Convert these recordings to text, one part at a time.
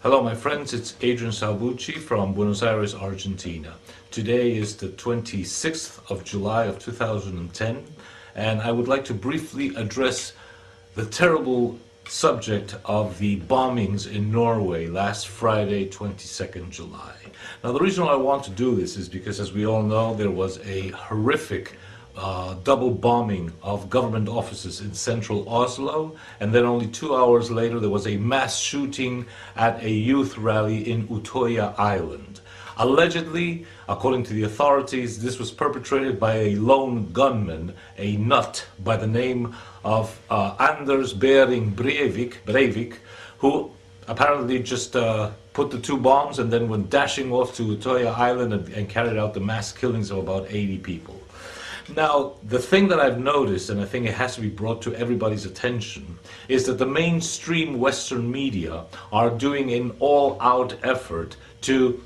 Hello my friends, it's Adrian Salvucci from Buenos Aires, Argentina. Today is the 26th of July of 2010 and I would like to briefly address the terrible subject of the bombings in Norway last Friday, 22nd July. Now the reason why I want to do this is because, as we all know, there was a horrific double bombing of government offices in central Oslo, and then only 2 hours later there was a mass shooting at a youth rally in Utøya Island. Allegedly, according to the authorities, this was perpetrated by a lone gunman, a nut by the name of Anders Behring Breivik, who apparently just put the two bombs and then went dashing off to Utøya Island and carried out the mass killings of about 80 people. Now, the thing that I've noticed, and I think it has to be brought to everybody's attention, is that the mainstream Western media are doing an all-out effort to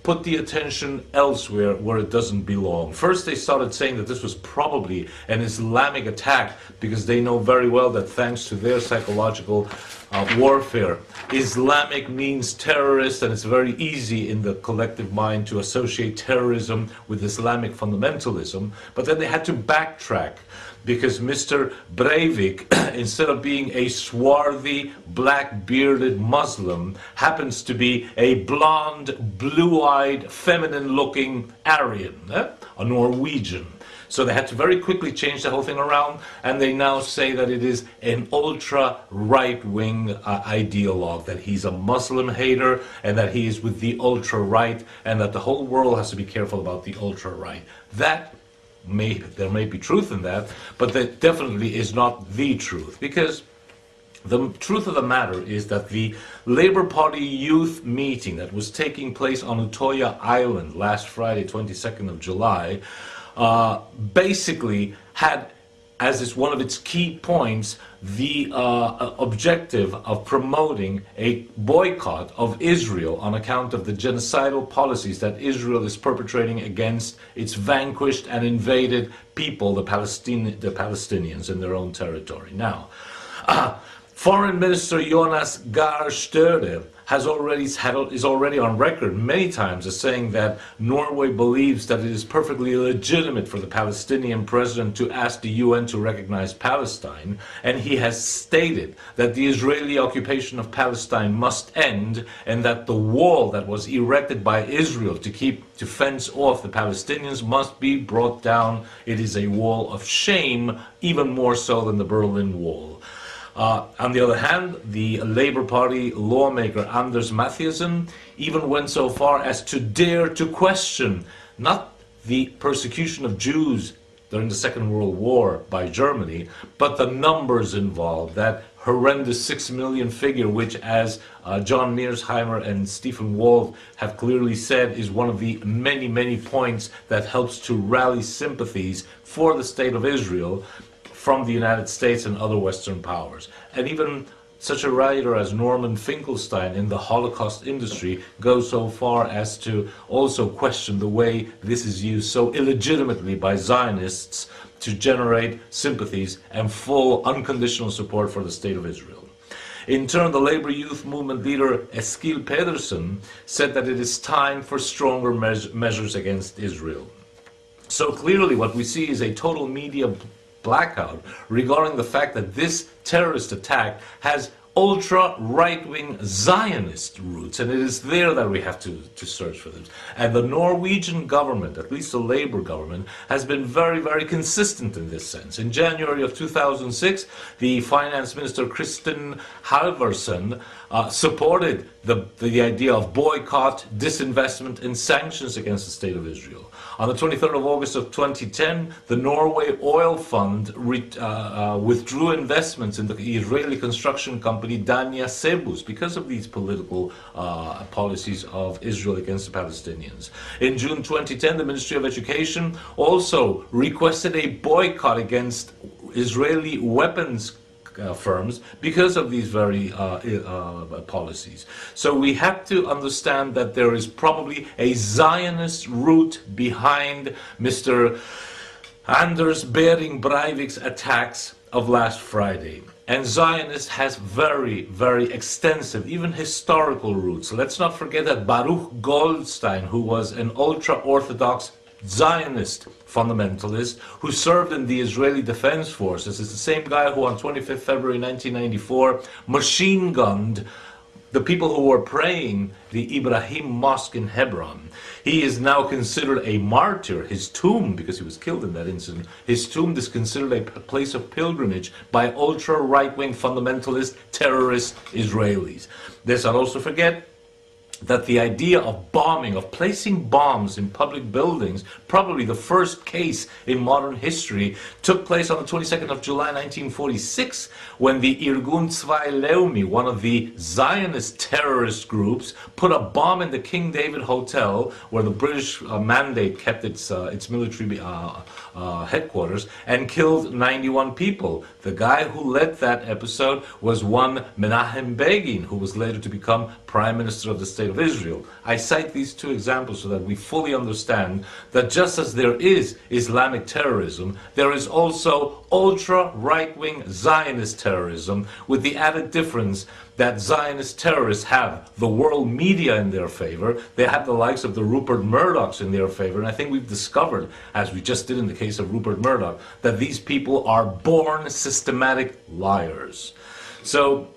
put the attention elsewhere where it doesn't belong. First, they started saying that this was probably an Islamic attack because they know very well that thanks to their psychological warfare, Islamic means terrorist, and it's very easy in the collective mind to associate terrorism with Islamic fundamentalism. But then they had to backtrack because Mr. Breivik, instead of being a swarthy, black-bearded Muslim, happens to be a blonde, blue-eyed, feminine-looking Aryan, a Norwegian. So they had to very quickly change the whole thing around, and they now say that it is an ultra-right-wing ideologue, that he's a Muslim hater, and that he is with the ultra-right, and that the whole world has to be careful about the ultra-right. There may be truth in that, but that definitely is not the truth, because the truth of the matter is that the Labour Party youth meeting that was taking place on Utøya Island last Friday, 22nd of July, basically had as one of its key points the objective of promoting a boycott of Israel on account of the genocidal policies that Israel is perpetrating against its vanquished and invaded people, the Palestinians, in their own territory. Now, Foreign Minister Jonas Gahr Støre is already on record many times as saying that Norway believes that it is perfectly legitimate for the Palestinian president to ask the UN to recognize Palestine, and he has stated that the Israeli occupation of Palestine must end and that the wall that was erected by Israel to fence off the Palestinians must be brought down. It is a wall of shame, even more so than the Berlin Wall. On the other hand, the Labour Party lawmaker Anders Mathiesen even went so far as to dare to question not the persecution of Jews during the Second World War by Germany, but the numbers involved, that horrendous 6 million figure, which, as John Mearsheimer and Stephen Wolf have clearly said, is one of the many, many points that helps to rally sympathies for the State of Israel from the United States and other Western powers. And even such a writer as Norman Finkelstein in the Holocaust industry goes so far as to also question the way this is used so illegitimately by Zionists to generate sympathies and full unconditional support for the State of Israel. In turn, the Labour Youth Movement leader Eskil Pedersen said that it is time for stronger measures against Israel. So clearly what we see is a total media blackout regarding the fact that this terrorist attack has ultra-right-wing Zionist roots, and it is there that we have to search for them. And the Norwegian government, at least the Labour government, has been very, very consistent in this sense. In January of 2006, the finance minister Kristin Halvorsen supported the idea of boycott, disinvestment and sanctions against the State of Israel. On the 23rd of August of 2010, the Norway Oil Fund withdrew investments in the Israeli construction company Danya Sebus because of these political policies of Israel against the Palestinians. In June 2010, the Ministry of Education also requested a boycott against Israeli weapons firms because of these very policies. So we have to understand that there is probably a Zionist root behind Mr. Anders Behring Breivik's attacks of last Friday. And Zionist has very, very extensive, even historical roots. Let's not forget that Baruch Goldstein, who was an ultra-Orthodox Zionist fundamentalist who served in the Israeli Defense Forces, is the same guy who on 25th February 1994 machine-gunned the people who were praying the Ibrahim Mosque in Hebron. He is now considered a martyr. His tomb, because he was killed in that incident, his tomb is considered a place of pilgrimage by ultra-right-wing fundamentalist terrorist Israelis. Let's not also forget that the idea of bombing, of placing bombs in public buildings, probably the first case in modern history, took place on the 22nd of July 1946 when the Irgun Zwei Leumi, one of the Zionist terrorist groups, put a bomb in the King David Hotel where the British mandate kept its military headquarters, and killed 91 people. The guy who led that episode was one Menachem Begin, who was later to become Prime Minister of the State of Israel. I cite these two examples so that we fully understand that just as there is Islamic terrorism, there is also ultra-right-wing Zionist terrorism, with the added difference that Zionist terrorists have the world media in their favor. They have the likes of the Rupert Murdochs in their favor. And I think we've discovered, as we just did in the case of Rupert Murdoch, that these people are born systematic liars. So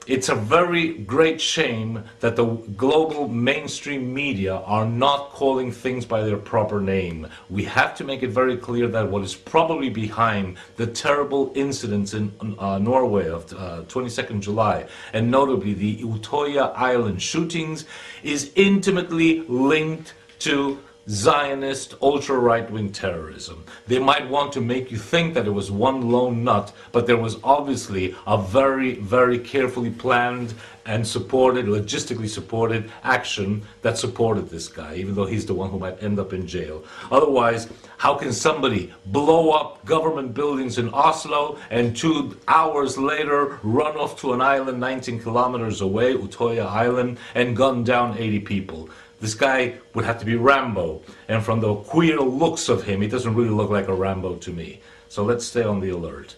it's a very great shame that the global mainstream media are not calling things by their proper name. We have to make it very clear that what is probably behind the terrible incidents in Norway of 22nd July, and notably the Utøya Island shootings, is intimately linked to Zionist ultra-right-wing terrorism. They might want to make you think that it was one lone nut, but there was obviously a very, very carefully planned and supported, logistically supported action that supported this guy, even though he's the one who might end up in jail. Otherwise, how can somebody blow up government buildings in Oslo and 2 hours later run off to an island 19 kilometers away, Utøya Island, and gun down 80 people? This guy would have to be Rambo, and from the queer looks of him, he doesn't really look like a Rambo to me. So let's stay on the alert.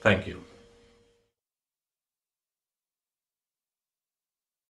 Thank you.